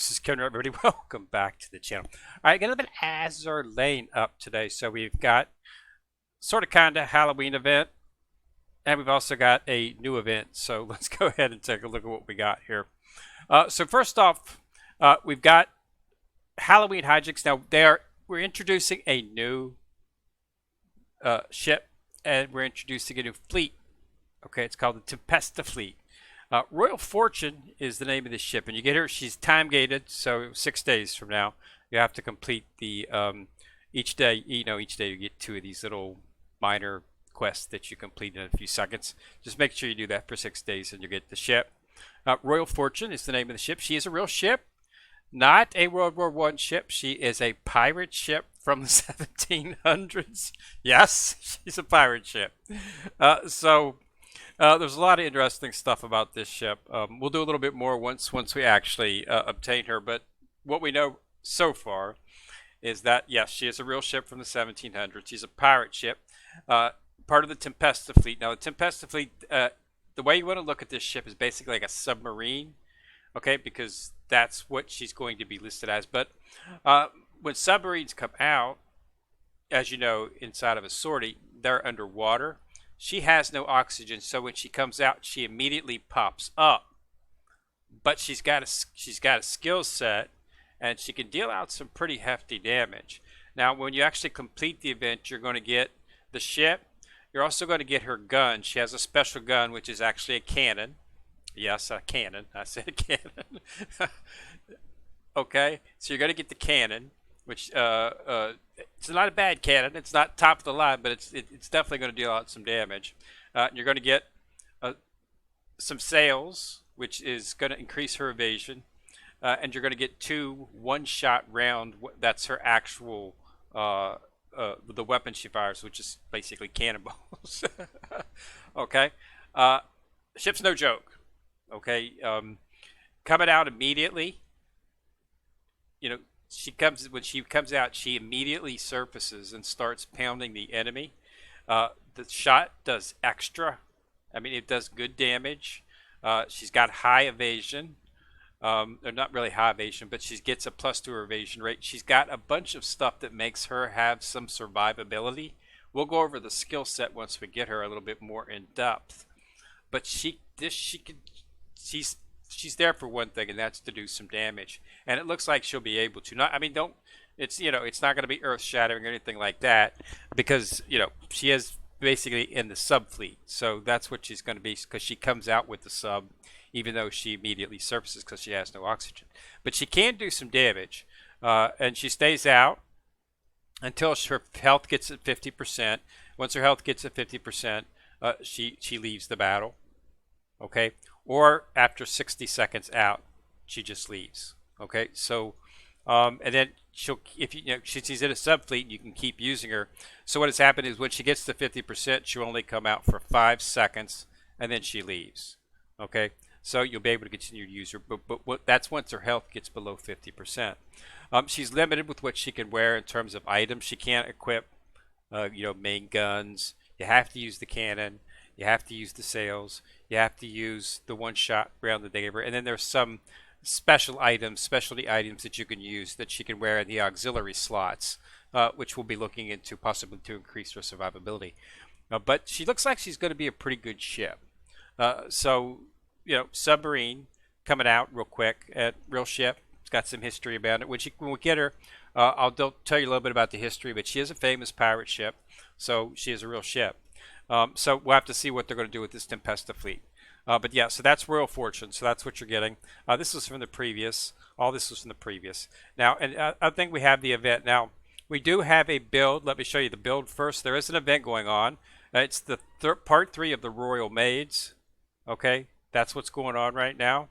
This is Kevin, everybody. Welcome back to the channel. All right, got a bit of Azur Lane up today. So we've got sort of kind of Halloween event, and we've also got a new event. So let's go ahead and take a look at what we got here. So first off, we've got Halloween hijinks. Now we're introducing a new ship, and we're introducing a new fleet. Okay, it's called the Tempesta fleet. Royal Fortune is the name of this ship, and you get her. She's time gated, so 6 days from now, you have to complete the each day. Each day you get 2 of these little minor quests that you complete in a few seconds. Just make sure you do that for 6 days, and you get the ship. Royal Fortune is the name of the ship. She is a real ship, not a World War I ship. She is a pirate ship from the 1700s. Yes, she's a pirate ship. There's a lot of interesting stuff about this ship. We'll do a little bit more once we actually obtain her. But what we know so far is that, yes, she is a real ship from the 1700s. She's a pirate ship, part of the Tempesta fleet. Now, the Tempesta fleet, the way you want to look at this ship is basically like a submarine, okay, because that's what she's going to be listed as. But when submarines come out, as you know, inside of a sortie, they're underwater. She has no oxygen, so when she comes out, she immediately pops up. But she's got a skill set, and she can deal out some pretty hefty damage. Now, when you actually complete the event, you're going to get the ship. You're also going to get her gun. She has a special gun, which is actually a cannon. Yes, a cannon. I said a cannon. Okay, so you're going to get the cannon, which it's not a bad cannon. It's not top of the line, but it's definitely going to deal out some damage. You're going to get some sails, which is going to increase her evasion, and you're going to get 2 one-shot round. That's her actual the weapon she fires, which is basically cannonballs. Okay, ship's no joke. Okay, coming out immediately. When she comes out, she immediately surfaces and starts pounding the enemy. The shot does extra. I mean, it does good damage. She's got high evasion. Or not really high evasion, but she gets a +2 to her evasion rate. She's got a bunch of stuff that makes her have some survivability. We'll go over the skill set once we get her a little bit more in depth. But she's there for one thing, and that's to do some damage. And it looks like she'll be able to. It's not going to be earth-shattering or anything like that, because she is basically in the sub fleet. So that's what she's going to be, because she comes out with the sub, even though she immediately surfaces because she has no oxygen. But she can do some damage, and she stays out until her health gets at 50%. Once her health gets at 50%, she leaves the battle. Okay, or after 60 seconds out, she just leaves. Okay, so and then she's in a subfleet, you can keep using her. So what has happened is when she gets to 50%, she'll only come out for 5 seconds, and then she leaves. Okay, so you'll be able to continue to use her, but that's once her health gets below 50%. She's limited with what she can wear in terms of items. She can't equip, main guns. You have to use the cannon. You have to use the sails. You have to use the one-shot round that they gave her. And then there's some specialty items that you can use that she can wear in the auxiliary slots, which we'll be looking into possibly to increase her survivability. But she looks like she's going to be a pretty good ship. Submarine coming out real quick. Real ship. It's got some history about it. When we get her, I'll tell you a little bit about the history, but she is a famous pirate ship, so she is a real ship. So we'll have to see what they're going to do with this Tempesta fleet. But yeah, so that's Royal Fortune. So that's what you're getting. This was from the previous. All this was from the previous. Now, and I think we have the event. Now, we do have a build. Let me show you the build first. There is an event going on. It's the part 3 of the Royal Maids. Okay, that's what's going on right now.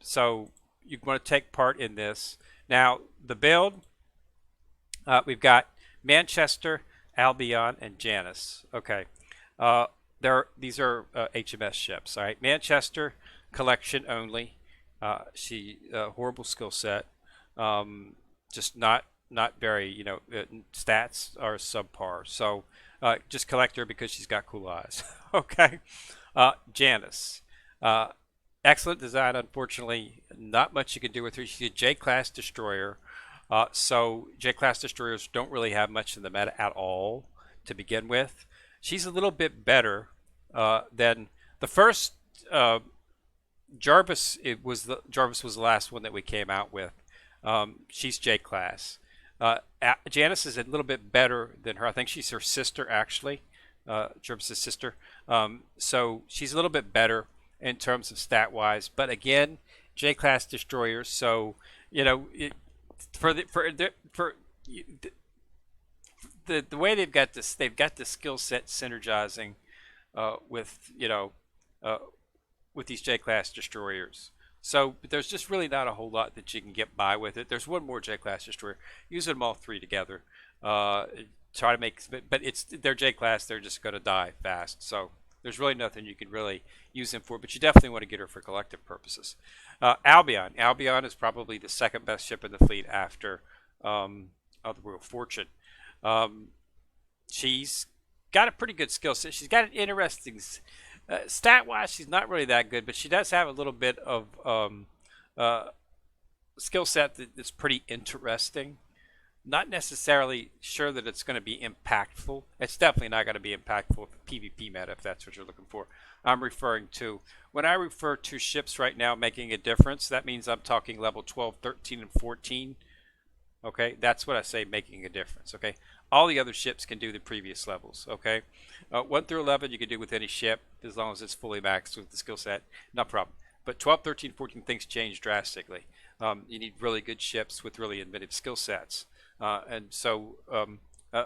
So you want to take part in this. Now, the build, we've got Manchester, Albion, and Janus. Okay, these are HMS ships. All right, Manchester collection only. She horrible skill set. Just not very. Stats are subpar. So just collect her because she's got cool eyes. Okay, Janus. Excellent design. Unfortunately, not much you can do with her. She's a J-class destroyer. So J-class destroyers don't really have much in the meta at all to begin with. She's a little bit better than the first uh, Jarvis. Jarvis was the last one that we came out with. She's J-class. Janice is a little bit better than her. I think she's her sister actually, Jarvis's sister. So she's a little bit better in terms of stat wise. But again, J class destroyers. So for the way they've got the skill set synergizing with uh, with these J class destroyers. So there's just really not a whole lot that you can get by with it. There's one more J class destroyer. Use them all three together. Uh, Try to make, but it's they're J class. They're just going to die fast. So there's really nothing you can really use them for. But you definitely want to get her for collective purposes. Albion. Albion is probably the second best ship in the fleet after the Royal Fortune. Um, she's got a pretty good skill set. She's got an interesting stat wise. She's not really that good, but she does have a little bit of uh, skill set that's pretty interesting. Not necessarily sure that it's going to be impactful. It's definitely not going to be impactful with PvP meta if that's what you're looking for. I'm referring to when I refer to ships right now making a difference. That means I'm talking level 12, 13, and 14. Okay, that's what I say making a difference. Okay, all the other ships can do the previous levels. Okay, 1 through 11 you can do with any ship as long as it's fully maxed with the skill set, no problem. But 12, 13, 14 things change drastically. You need really good ships with really inventive skill sets, and so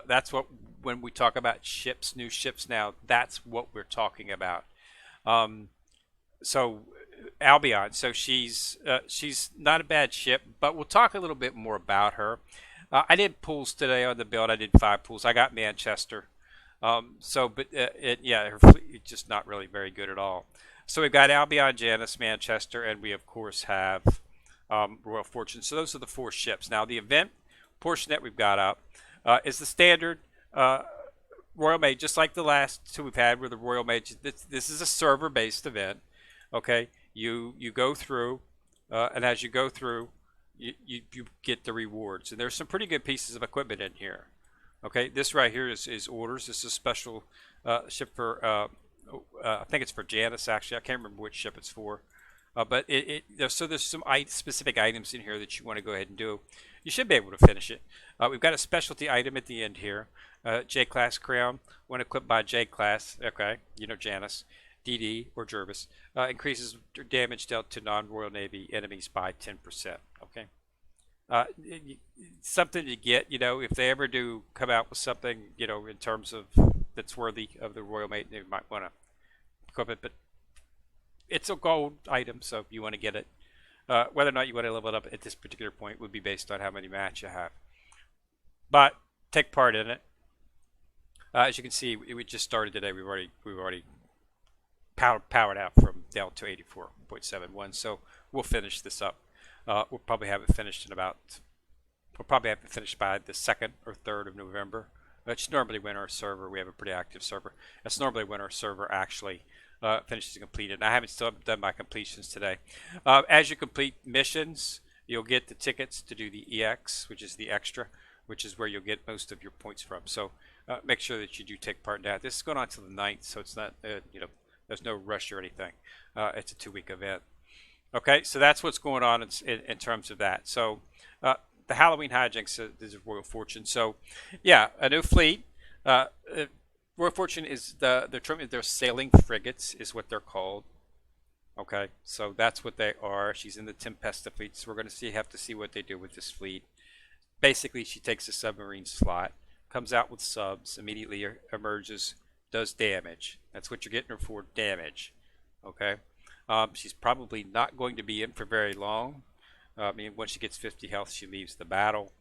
that's what when we talk about ships, new ships now, that's what we're talking about. Um, so Albion. So she's not a bad ship, but we'll talk a little bit more about her. I did pools today on the build. I did 5 pools. I got Manchester. Yeah, her fleet is just not really very good at all. So we've got Albion, Janice, Manchester, and we of course have Royal Fortune. So those are the 4 ships. Now the event portion that we've got up is the standard Royal Mage, just like the last 2 we've had with the Royal Mage. This is a server-based event. Okay, you go through, and as you go through, you get the rewards, and there's some pretty good pieces of equipment in here. Okay, this right here is orders. This is a special ship for I think it's for Janice actually. I can't remember which ship it's for, but so there's some specific items in here that you want to go ahead and do. You should be able to finish it. We've got a specialty item at the end here. J-Class Crown, when equipped by J-Class, okay, Janice, DD, or Jervis, increases damage dealt to non-Royal Navy enemies by 10%, okay? Something to get, if they ever do come out with something, in terms of that's worthy of the Royal Mate, they might want to equip it, but it's a gold item, so if you want to get it. Whether or not you want to level it up at this particular point would be based on how many mats you have. But take part in it. As you can see, we just started today. We've already powered out from down to 84.71. So we'll finish this up. We'll probably have it finished We'll probably have it finished by the 2nd or 3rd of November. It's normally when our server. We have a pretty active server. It's normally when our server actually finishes and completed. And I haven't still done my completions today. As you complete missions, you'll get the tickets to do the EX, which is the extra, which is where you'll get most of your points from. So make sure that you do take part in that. This is going on to the 9th, so it's not, there's no rush or anything. It's a 2-week event. Okay, so that's what's going on in terms of that. So the Halloween hijinks is Royal Fortune. So yeah, a new fleet. Royal Fortune is they're sailing frigates is what they're called. Okay, so that's what they are. She's in the Tempesta fleet, so we're going to have to see what they do with this fleet. Basically, she takes a submarine slot, comes out with subs, immediately emerges, does damage. That's what you're getting her for, damage. Okay, she's probably not going to be in for very long. I mean, once she gets 50 health, she leaves the battle.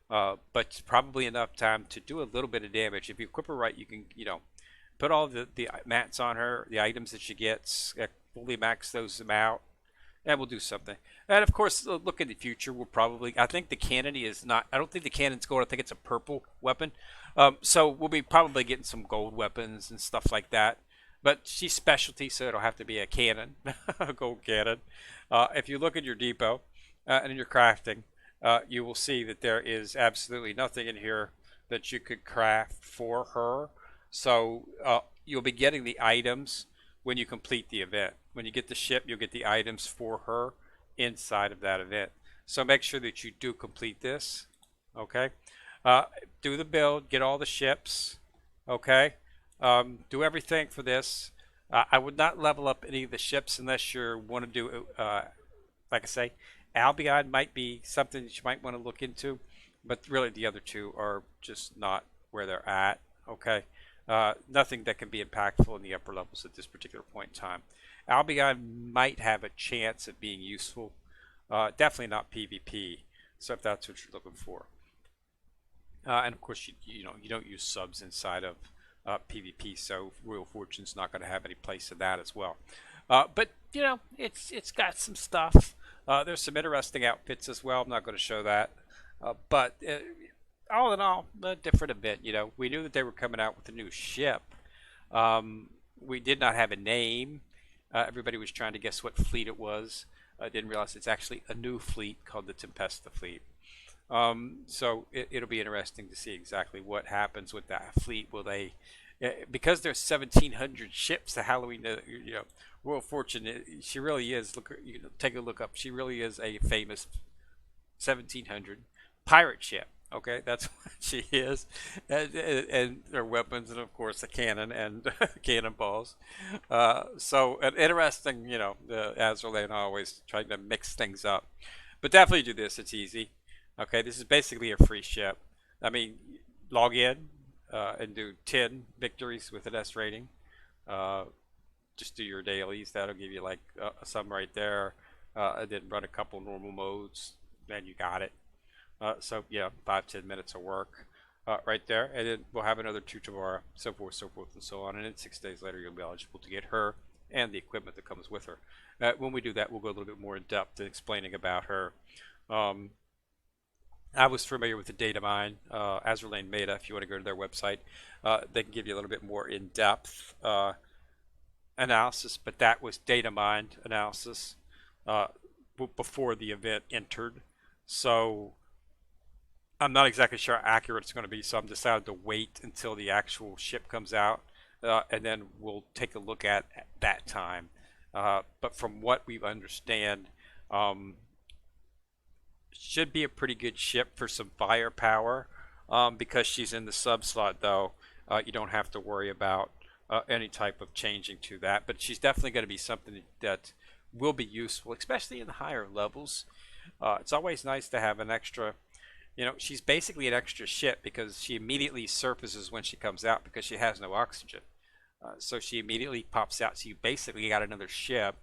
But probably enough time to do a little bit of damage. If you equip her right, you can, put all the mats on her, the items that she gets, fully max those out, and we'll do something. And of course, look in the future, we'll probably, I think the cannon is not, I don't think the cannon's gold, I think it's a purple weapon. So we'll be probably getting some gold weapons and stuff like that. but she's specialty, so it'll have to be a cannon, a gold cannon. If you look at your depot and in your crafting, you will see that there is absolutely nothing in here that you could craft for her. So you'll be getting the items when you complete the event. When you get the ship, you'll get the items for her inside of that event. So make sure that you do complete this. Okay. Uh, do the build, get all the ships. Okay. Do everything for this. I would not level up any of the ships unless you want to do, like I say, Albion might be something that you might want to look into, but really the other two are just not where they're at. Okay. Nothing that can be impactful in the upper levels at this particular point in time. Albion might have a chance of being useful. Definitely not PvP. So if that's what you're looking for, and of course you don't use subs inside of PvP, so Royal Fortune's not going to have any place in that as well. But it's got some stuff. There's some interesting outfits as well. I'm not going to show that, but all in all, different a bit. We knew that they were coming out with a new ship. We did not have a name. Everybody was trying to guess what fleet it was. I didn't realize it's actually a new fleet called the Tempesta fleet. So it'll be interesting to see exactly what happens with that fleet. Will they, because there's 1,700 ships, the Halloween, Royal Fortune, she really is. Look, take a look up. She really is a famous 1,700 pirate ship. Okay, that's what she is, and their weapons, and of course a cannon and cannonballs. So an interesting, the Azur lane always trying to mix things up, but definitely do this. It's easy. Okay, this is basically a free ship. I mean, log in and do 10 victories with an S rating. Just do your dailies. That'll give you like some right there. And then run a couple normal modes. Then you got it. So yeah, 5-10 minutes of work right there. And then we'll have another 2 tomorrow. So forth, and so on. And then 6 days later, you'll be eligible to get her and the equipment that comes with her. When we do that, we'll go a little bit more in depth in explaining about her. I was familiar with the data mine, Azur Lane Meta. If you want to go to their website, they can give you a little bit more in-depth analysis, but that was data mined analysis before the event entered. So I'm not exactly sure how accurate it's going to be, so I'm decided to wait until the actual ship comes out, and then we'll take a look at that time. But from what we understand, should be a pretty good ship for some firepower. Because she's in the sub slot, though, you don't have to worry about any type of changing to that. But she's definitely going to be something that will be useful, especially in the higher levels. It's always nice to have an extra. She's basically an extra ship because she immediately surfaces when she comes out because she has no oxygen. So she immediately pops out. So you basically got another ship.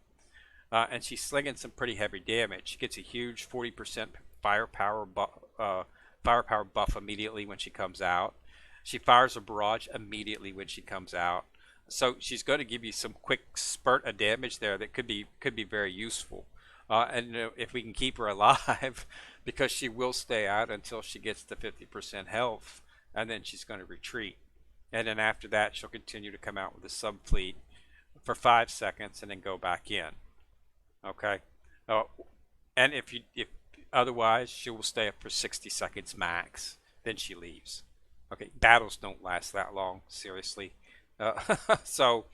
And she's slinging some pretty heavy damage. She gets a huge 40% firepower buff immediately when she comes out. She fires a barrage immediately when she comes out. So she's going to give you some quick spurt of damage there that could be very useful. And if we can keep her alive, because she will stay out until she gets to 50% health, and then she's going to retreat. And then after that, she'll continue to come out with a sub fleet for 5 seconds and then go back in. Okay, and if otherwise, she will stay up for 60 seconds max. Then she leaves. Okay, battles don't last that long, seriously. So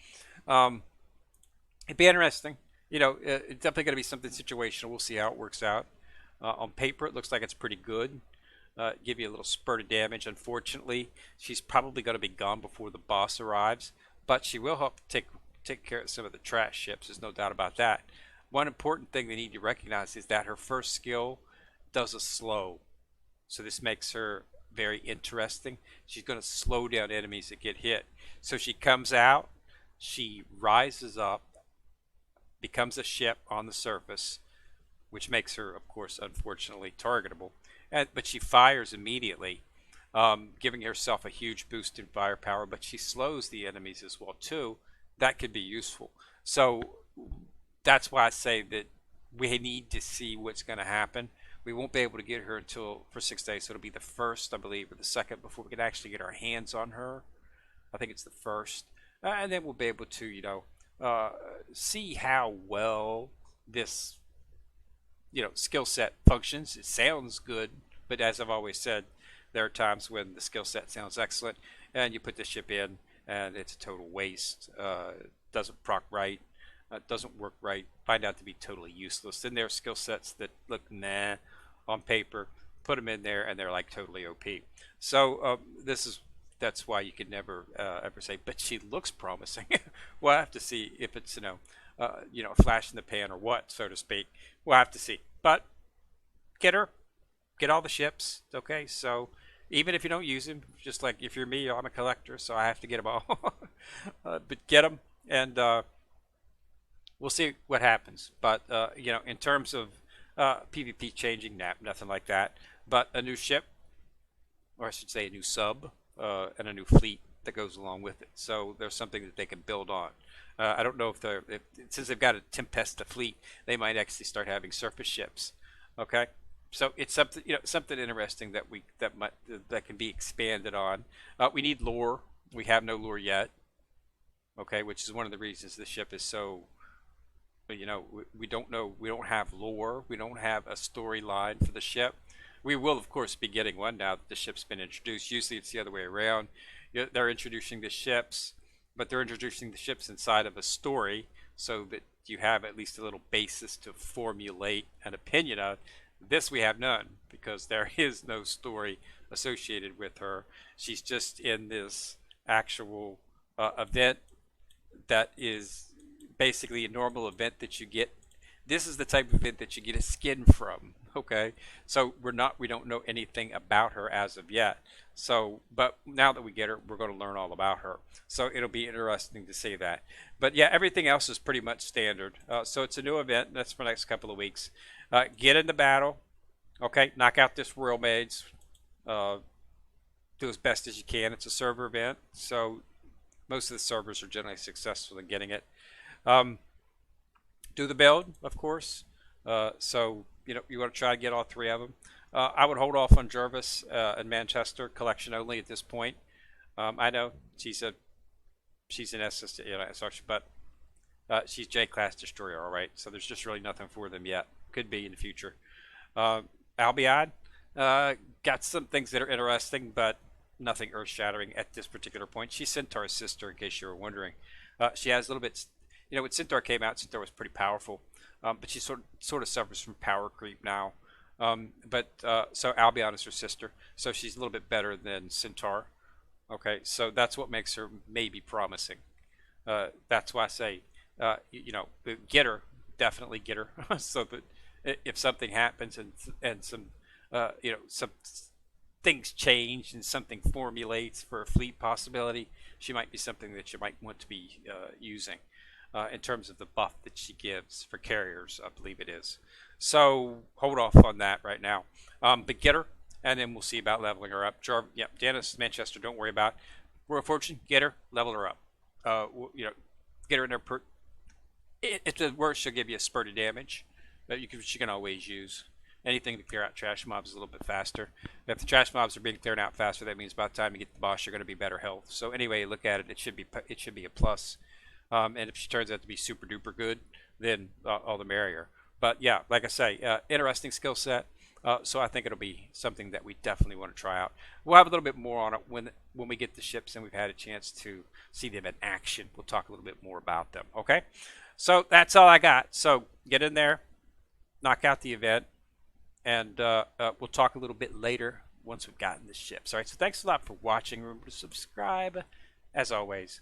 it'd be interesting. It's definitely going to be something situational. We'll see how it works out. On paper, it looks like it's pretty good. Give you a little spurt of damage. Unfortunately, she's probably going to be gone before the boss arrives, but she will help take care of some of the trash ships. There's no doubt about that. One important thing they need to recognize is that her first skill does a slow. So this makes her very interesting. She's going to slow down enemies that get hit. So she comes out, she rises up, becomes a ship on the surface, which makes her, of course, unfortunately targetable. But she fires immediately, giving herself a huge boost in firepower, but she slows the enemies as well, too. That could be useful. So that's why I say that we need to see what's going to happen. We won't be able to get her until for 6 days, so it'll be the first, I believe, or the second before we can actually get our hands on her. I think it's the first. and then we'll be able to, uh, see how well this, skill set functions. It sounds good, but as I've always said, there are times when the skill set sounds excellent, and you put the ship in, and it's a total waste. Doesn't proc right, doesn't work right. Find out to be totally useless. Then there are skill sets that look nah on paper. Put them in there, and they're like totally OP. So this is that's why you could never ever say, but she looks promising. We'll have to see if it's a flash in the pan or what, so to speak. We'll have to see. But get her, get all the ships. Okay, so even if you don't use them, just like if you're me, I'm a collector, so I have to get them all. But get them, and we'll see what happens. But in terms of PvP changing, nothing like that. But a new ship, or I should say, a new sub, and a new fleet that goes along with it. So there's something that they can build on. I don't know if since they've got a Tempesta fleet, they might actually start having surface ships. Okay, so it's something interesting that can be expanded on. We need lore. We have no lore yet. Okay, which is one of the reasons the ship is so. We don't know. We don't have lore. We don't have a storyline for the ship. We will, of course, be getting one now that the ship's been introduced. Usually, it's the other way around. They're introducing the ships, but they're introducing the ships inside of a story so that you have at least a little basis to formulate an opinion of. This we have none because there is no story associated with her. She's just in this actual event that is basically a normal event that you get. This is the type of event that you get a skin from. Okay, so we don't know anything about her as of yet. So, but now that we get her, we're going to learn all about her. So it'll be interesting to see that. But yeah, everything else is pretty much standard. So it's a new event. That's for the next couple of weeks. Get into battle. Okay, knock out this Royal Maids. Do as best as you can. It's a server event, so most of the servers are generally successful in getting it. Um, do the build, of course. So you want to try to get all three of them. I would hold off on Jervis and Manchester collection only at this point. I know she's an SS, but she's J class destroyer, all right. So there's just really nothing for them yet. Could be in the future. Albion got some things that are interesting, but nothing earth shattering at this particular point. She's Centaur's sister, in case you were wondering. She has a little bit. When Centaur came out, Centaur was pretty powerful, but she sort of suffers from power creep now. So Albion is her sister, so she's a little bit better than Centaur. Okay, so that's what makes her maybe promising. That's why I say, get her, definitely get her, so that if something happens and some things change and something formulates for a fleet possibility, she might be something that you might want to be using. In terms of the buff that she gives for carriers, I believe it is. So hold off on that right now. But get her, and then we'll see about leveling her up. Janice Manchester, don't worry about. Royal Fortune, get her, level her up. Get her in there. At the worst, she'll give you a spurt of damage that she can always use. Anything to clear out trash mobs a little bit faster. If the trash mobs are being cleared out faster, that means by the time you get to the boss, you're going to be better health. So anyway, look at it. It should be a plus. And if she turns out to be super duper good, then all the merrier. But yeah, like I say, interesting skill set. So I think it'll be something that we definitely want to try out. We'll have a little bit more on it when we get the ships and we've had a chance to see them in action. We'll talk a little bit more about them. Okay, so that's all I got. So get in there, knock out the event, and we'll talk a little bit later once we've gotten the ships. All right. So thanks a lot for watching. Remember to subscribe, as always.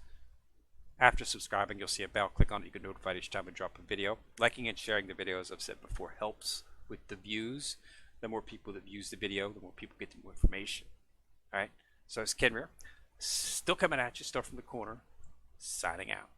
After subscribing, you'll see a bell. Click on it. You get notified each time I drop a video. Liking and sharing the video, as I've said before, helps with the views. The more people that views the video, the more people get the more information. All right. So it's Ken Rear, still coming at you, still from the corner, signing out.